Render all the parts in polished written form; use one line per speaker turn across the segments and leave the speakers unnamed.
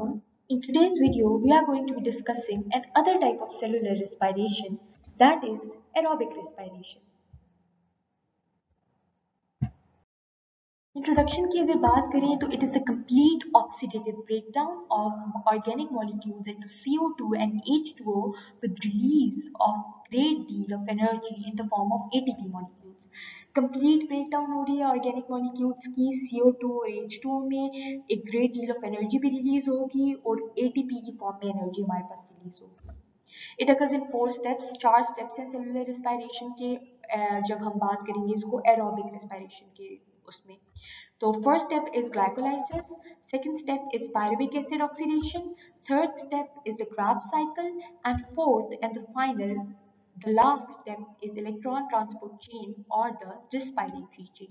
Assalamualaikum. In today's video, we are going to be discussing another type of cellular respiration, that is aerobic respiration. Introduction की अगर बात करें तो it is the complete oxidative breakdown of organic molecules into CO2 and H2O with release of great deal of energy in the form of ATP molecules. Complete breakdown हो रही है organic molecules की CO2 और H2O में, एक great deal of energy भी release होगी और ATP की फॉर्म में एनर्जी हमारे पास रिलीज होगी. It occurs in 4 steps, 4 steps हैं सेलुलर रेस्पिरेशन के. जब हम बात करेंगे इसको एरोबिक रेस्पिरेशन के उसमें, तो first step is glycolysis, second step is pyruvic acid oxidation, third step is the Krebs cycle, and fourth and the final, the last step is electron transport chain or the respiratory chain.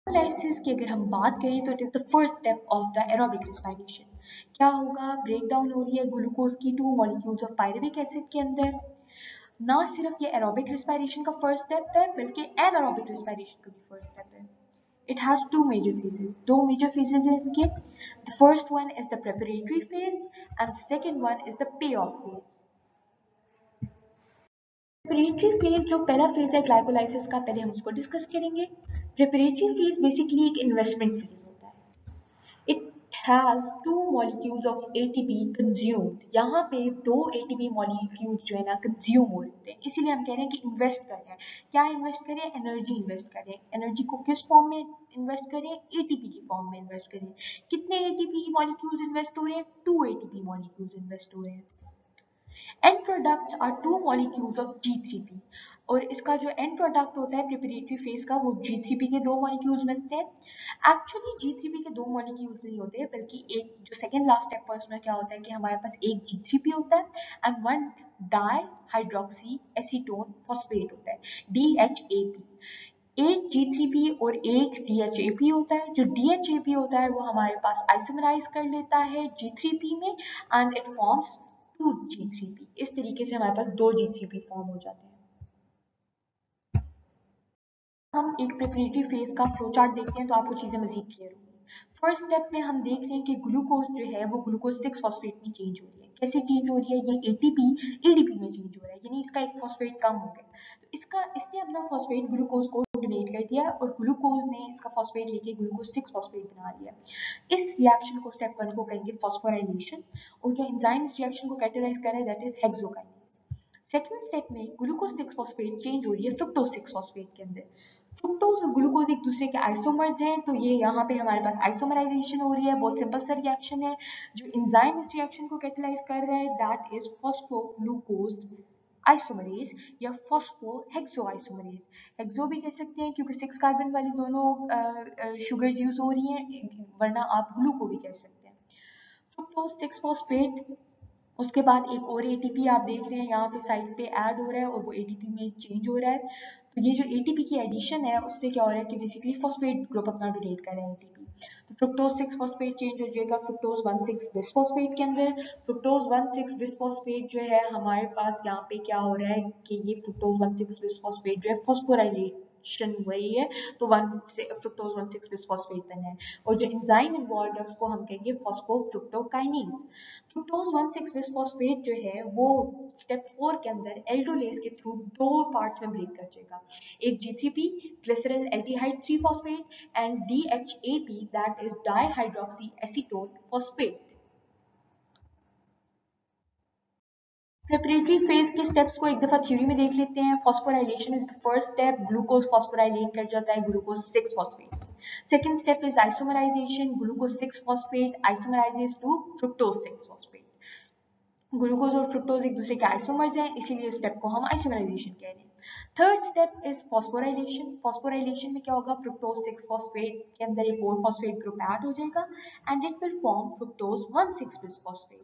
Glycolysis की अगर हम बात करें तो it is the first step of the aerobic respiration. क्या होगा, breakdown हो रही है ग्लूकोज की 2 मॉलिक्यूल्स ऑफ पायरुविक एसिड के अंदर. ना सिर्फ ये एरोबिक रेस्पिरेशन का फर्स्ट स्टेप है बल्कि एनारोबिक रेस्पिरेशन का भी फर्स्ट स्टेप है. It has two major phases, दो मेजर फेजेस हैं इसके. The first one is the preparatory phase and the second one is the payoff phase. Preparatory phase जो पहला फेज है ग्लाइकोलाइसिस का, पहले हम उसको डिस्कस करेंगे. प्रिपरेटरी फेज बेसिकली एक इन्वेस्टमेंट फेज होता है. It has 2 molecules of ATP consumed. यहाँ पे 2 ATP molecules जो है ना कंज्यूम हो रहे हैं, इसीलिए हम कह रहे हैं कि इन्वेस्ट कर रहे हैं. क्या इन्वेस्ट करें? एनर्जी इन्वेस्ट करें. एनर्जी को किस फॉर्म में इन्वेस्ट करें? ATP की फॉर्म में इन्वेस्ट करें. कितने ATP molecules इन्वेस्ट हो रहे हैं? 2 ATP molecules इन्वेस्ट हो रहे हैं. End products are 2 molecules of G3P. और इसका जो एंड प्रोडक्ट होता है प्रिपरेटरी फेज का, वो G3P के 2 मॉलिक्यूल्स बनते हैं. एक्चुअली G3P के 2 मॉलिक्यूल्स नहीं होते, बल्कि एक जो सेकेंड लास्ट स्टेप है उसमें क्या होता है कि हमारे पास एक G3P होता है and 1 di hydroxy acetone phosphate होता है, DHAP. एक G3P और एक DHAP होता है. जो DHAP होता है वो हमारे पास आइसोमराइज कर लेता है G3P में एंड इट फॉर्म्स 2 G3P. इस तरीके से हमारे पास 2 G3P फॉर्म हो जाते हैं. हम एक प्रिपरेटरी फेज का फ्लो चार्ट देखते हैं तो आपको चीजें मजीद क्लियर होंगी. फर्स्ट स्टेप में हम देख रहे हैं कि ग्लूकोज जो है वो ग्लूकोज 6 फॉस्फेट में चेंज हो रही है. कैसे चेंज हो रही है? ये ATP ADP में चेंज हो रहा है, यानी इसका एक फॉस्फेट कम हो गया. तो इसने अपना फॉस्फेट ग्लूकोज को डोनेट कर दिया और ग्लूकोज ने इसका फॉस्फेट लेके ग्लूकोज 6 फॉस्फेट बना लिया. इस रिएक्शन को स्टेप 1 को कहेंगे फॉस्फोराइलेशन, और जो एंजाइम इस रिएक्शन को कैटालाइज कर रहा है that is hexokinase. Second step में ग्लूकोज 6 फॉस्फेट चेंज हो रही है फ्रुक्टोज 6 फॉस्फेट के अंदर. फ्रुक्टोज और ग्लूकोज एक दूसरे के आइसोमर्स हैं, तो ये यहाँ पे हमारे पास आइसोमराइजेशन हो रही है. बहुत सिंपल सा रिएक्शन है. जो एंजाइम इस रिएक्शन को कैटालाइज कर रहा है दैट इज फॉस्फोग्लूकोज आइसोमरेज या फॉस्फोहेक्सो आइसोमरेज. हेक्सो भी कह सकते हैं क्योंकि 6 कार्बन वाली दोनों शुगर यूज हो रही हैं, वरना आप ग्लूको भी कह सकते हैं. Fructose 6 phosphate. उसके बाद एक और ATP आप देख रहे हैं यहाँ पे साइड पे ऐड हो रहा है और वो ATP में चेंज हो रहा है. तो ये जो ATP की एडिशन है उससे क्या हो रहा है कि बेसिकली फॉस्फेट ग्रुप अपना डोनेट कर रहा है ATP. तो फ्रुक्टोज 6 फॉस्फेट चेंज हो जाएगा फ्रुक्टोज 1,6 बिसफॉस्फेट के अंदर. फ्रुक्टोज 1,6 बिसफॉस्फेट जो है हमारे पास यहाँ पे क्या हो रहा है कि ये फ्रुक्टोज 1,6 बिसफॉस्फेट जो है फॉस्फोराइलेशन हुई है, तो फ्रुक्टोज 1,6 बिसफॉस्फेट बना है. और जो एंजाइम इन्वॉल्व है उसको हम कहेंगे फॉस्फोफ्रुक्टोकाइनेज. फ्रुक्टोज 1,6 बिसफॉस्फेट जो है वो स्टेप 4 के अंदर एल्डोलेज के थ्रू 2 पार्ट्स में ब्रेक कर जाएगा. एक G3P glyceraldehyde 3 phosphate and DHAP that is dihydroxy acetone phosphate. Preparatory phase के स्टेप्स को एक दफा थ्योरी में देख लेते हैं. Phosphorylation is the first step. Glucose phosphorylate कर जाता है glucose 6 phosphate. Second step is isomerization. Glucose 6 phosphate isomerizes to fructose 6 phosphate. Glucose और फ्रुक्टोज एक दूसरे के आइसोमर्स हैं, इसीलिए स्टेप को हम आइसोमराइजेशन कह रहे हैं. Third step is phosphorylation. Phosphorylation में क्या होगा? फ्रुक्टोज 6 फॉस्फेट के अंदर एक और फॉस्फेट ग्रुप ऐड हो जाएगा and it will form fructose 1,6 bisphosphate.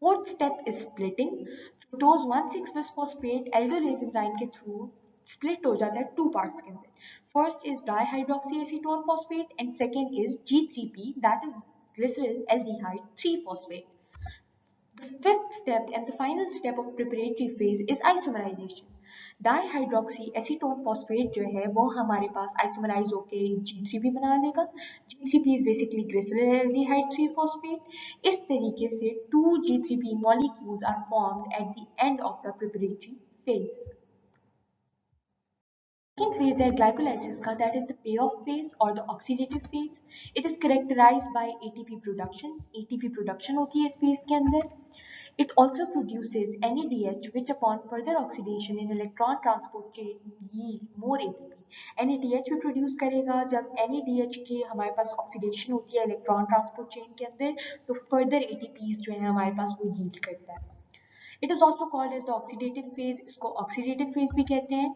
Fourth step is splitting. Fructose 1,6 bisphosphate aldolase enzyme के थ्रू स्प्लिट हो जाता है 2 पार्ट्स के अंदर. First is dihydroxy acetone phosphate and second is G3P that is glycerol aldehyde 3 phosphate. fifth step and the final step of preparatory phase is isomerization. Dihydroxy acetone phosphate जो है वो हमारे पास आइसोमराइज होके G3 भी बना देगा. G3P is basically glyceraldehyde 3 phosphate. इस तरीके से 2 G3P molecules are formed at the end of the preparatory phase. Second phase है glycolysis का, that is the payoff phase or the oxidative phase. It is characterized by ATP production. ATP production होती है इस phase के अंदर. It also produces NADH which upon further oxidation in electron transport chain yield more ATP. NADH भी produce करेगा. जब NADH के हमारे पास oxidation होती है electron transport chain के अंदर तो further ATPs जो है हमारे पास वो yield करता है. It is also called as the oxidative phase. इसको oxidative phase भी कहते हैं.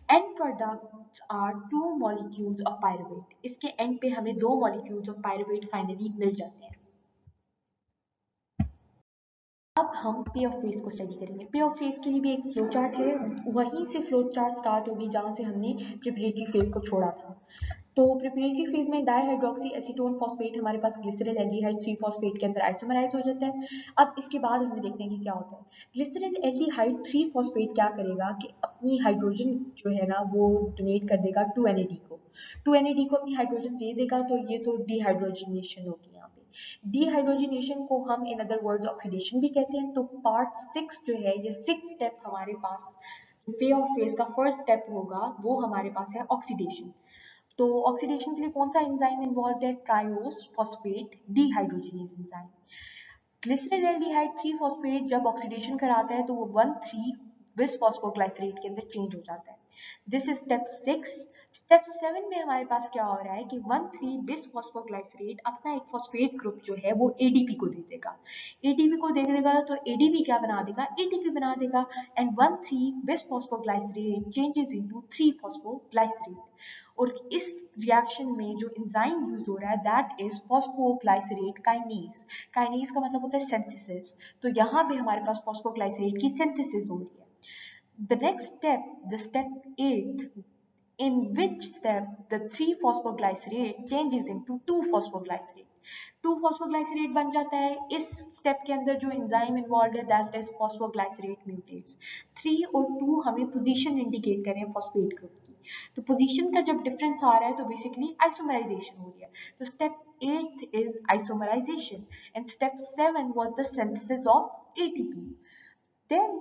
End products are 2 molecules of pyruvate. इसके end पे हमें 2 molecules of pyruvate finally मिल जाते हैं. अब हम पे ऑफ फेज को स्टडी करेंगे. पे ऑफ फेज के लिए भी एक फ्लो चार्ट है. वहीं से फ्लो चार्ट स्टार्ट होगी जहां से हमने प्रिपरेटरी फेज को छोड़ा था. तो प्रिपरेटरी फेज में डाईहाइड्रोक्सी एसीटोन फॉस्फेट हमारे पास ग्लिसरल एल्डिहाइड 3 फॉस्फेट के अंदर आइसोमराइज हो जाता है. अब इसके बाद हमें देखते हैं कि क्या होता है. ग्लिसरल एल्डिहाइड 3 फॉस्फेट क्या करेगा कि अपनी हाइड्रोजन जो है ना वो डोनेट कर देगा 2NAD को. 2NAD को अपनी हाइड्रोजन दे देगा तो ये तो डिहाइड्रोजनेशन होगी. यहाँ पे डिहाइड्रोजनेशन को हम इन अदर वर्ड्स ऑक्सीडेशन भी कहते हैं. तो पार्ट 6 जो है ये 6 स्टेप हमारे पास पे ऑफ फेज का फर्स्ट स्टेप होगा वो हमारे पास है ऑक्सीडेशन. तो ऑक्सीडेशन के लिए कौन सा एंजाइम इन्वॉल्व है? Triose phosphate dehydrogenase enzyme. Glycerol aldehyde 3 phosphate जब ऑक्सीडेशन कराता है तो वो 1,3 बिस फॉस्फोग्लाइसरेट के अंदर चेंज हो जाता है. This is step 6. स्टेप 7 में हमारे पास क्या हो रहा है कि 1,3 बिस फॉस्फोग्लाइसरेट अपना एक फॉस्फेट ग्रुप जो है वो एडीपी को दे देगा. एडीपी को दे देगा तो एडीपी क्या बना देगा? एटीपी बना देगा. एंड 1,3 बिस फॉस्फोग्लाइसरेट चेंजेस इनटू 3 फॉस्फोग्लाइसरेट. और इस रिएक्शन में जो एंजाइम यूज हो रहा है that is phosphoglycerate kinase. Kinase का मतलब होता है सिंथेसिस. तो यहाँ पे हमारे पास फॉस्फोग्लाइसरेट की सिंथेसिस हो रही है. The next step, the step 8, in which step the 3 phosphoglycerate changes into 2 phosphoglycerate. 2 phosphoglycerate बन जाता है. इस स्टेप के अंदर जो एंजाइम इन्वॉल्व है दैट इज फॉस्फोग्लाइसरेट म्यूटेज. 3 और 2 हमें पोजीशन इंडिकेट करें फॉस्फेट ग्रुप की. तो पोजीशन का जब डिफरेंस आ रहा है तो बेसिकली आइसोमराइजेशन हो रही है. तो step 8 is isomerization and step 7 was the synthesis of ATP. Then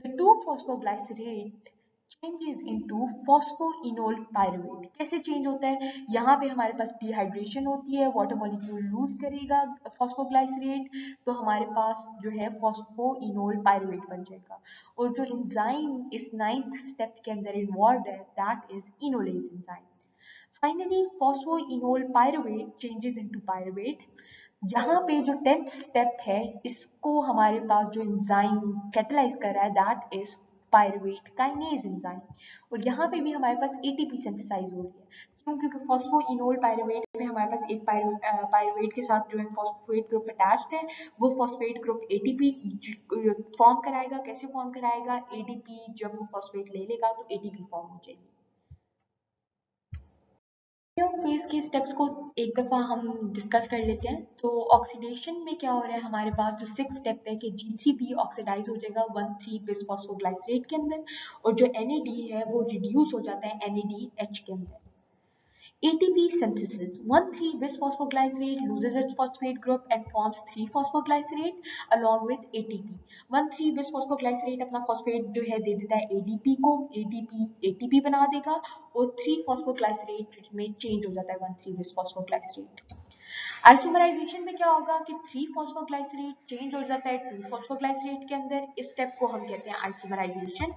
the 2-phosphoglycerate changes into phosphoenol pyruvate. कैसे चेंज होता है? यहाँ पे हमारे पास डिहाइड्रेशन होती है, वाटर मॉलिक्यूल लूज करेगा फॉस्फोग्लाइसरेट तो हमारे पास जो है फॉस्फोइनोल पायरुवेट बन जाएगा. और जो एंजाइम इस 9th स्टेप के अंदर इन्वॉल्व है that is enolase enzyme. Finally phosphoenol pyruvate changes into pyruvate. यहाँ पे जो 10th स्टेप है इसको हमारे पास जो एंजाइम कैटलाइज कर रहा है that is pyruvate kinase enzyme. और यहाँ पे भी हमारे पास एटीपी सिंथेसाइज हो रही है. क्यों? क्योंकि फॉस्फोइनोल पायरुवेट में हमारे पास एक पायरुवेट के साथ जो है फॉस्फेट ग्रुप अटैच्ड है. वो फॉस्फेट ग्रुप एटीपी फॉर्म कराएगा. कैसे फॉर्म कराएगा? एडीपी जब वो फॉस्फेट ले लेगा तो एटीपी फॉर्म हो जाएगी. फेज के स्टेप्स को एक दफा हम डिस्कस कर लेते हैं. तो ऑक्सीडेशन में क्या हो रहा है हमारे पास जो 6 स्टेप है कि G3P ऑक्सीडाइज हो जाएगा 1,3 बिस फॉस्फोग्लाइसरेट के अंदर और जो NAD है वो रिड्यूस हो जाता है NADH के अंदर. ATP synthesis 1,3 bis phosphoglycerate loses its phosphate group and forms 3 phosphoglycerate along with ATP. 1,3 bis phosphoglycerate अपना phosphate जो है दे देता है ADP को. ADP ATP बना देगा और 3 phosphoglycerate में change हो जाता है 1,3 bis phosphoglycerate. आइसोमराइजेशन में क्या होगा कि 3 phosphoglycerate change हो जाता है 2 phosphoglycerate के अंदर. इस स्टेप को हम कहते हैं isomerization.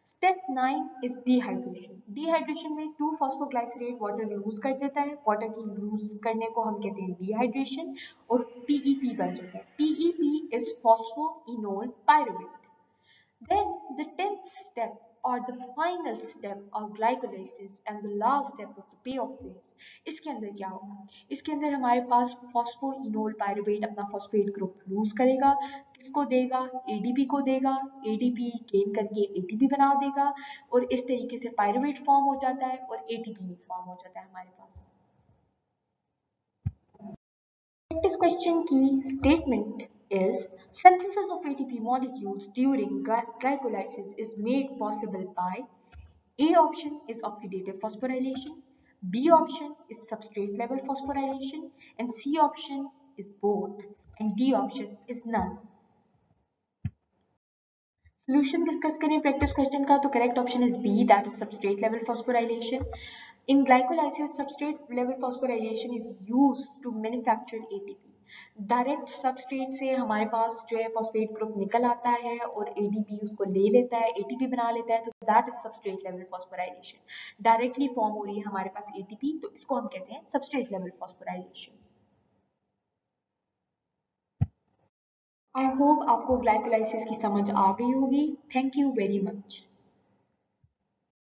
Step 9 is dehydration. Dehydration में 2 फॉस्फोग्लाइसरेट वाटर लूज कर देता है. वाटर की लूज करने को हम कहते हैं डिहाइड्रेशन और पीईपी बन जाता है. PEP is phosphoenol pyruvate. Then the 10th step or the final step of glycolysis and the last step of the payoff phase. इसके अंदर क्या होगा? इसके अंदर हमारे पास फॉस्फोइनोल पायरुवेट अपना फॉस्फेट ग्रुप लूज करेगा. किसको देगा? एडीपी को देगा. एडीपी गेन करके एटीपी बना देगा और इस तरीके से पायरुवेट फॉर्म हो जाता है और एटीपी भी फॉर्म हो जाता है हमारे पास. प्रैक्टिस क्वेश्चन की statement is synthesis of ATP molecules during glycolysis is made possible by A option is oxidative phosphorylation, B option is substrate level phosphorylation, and C option is both, and D option is none. Solution discuss करें practice question का तो correct option is B, that is substrate level phosphorylation. In glycolysis, substrate level phosphorylation is used to manufacture ATP. Direct substrate से हमारे पास जो है phosphate group निकल आता है और एडीपी उसको ले लेता है, एटीपी बना लेता है, तो that is substrate level phosphorylation. Directly form हो रही है हमारे पास एटीपी, तो इसको हम कहते हैं substrate level phosphorylation. I hope आपको ग्लाइकोलाइसिस की समझ आ गई होगी. Thank you very much.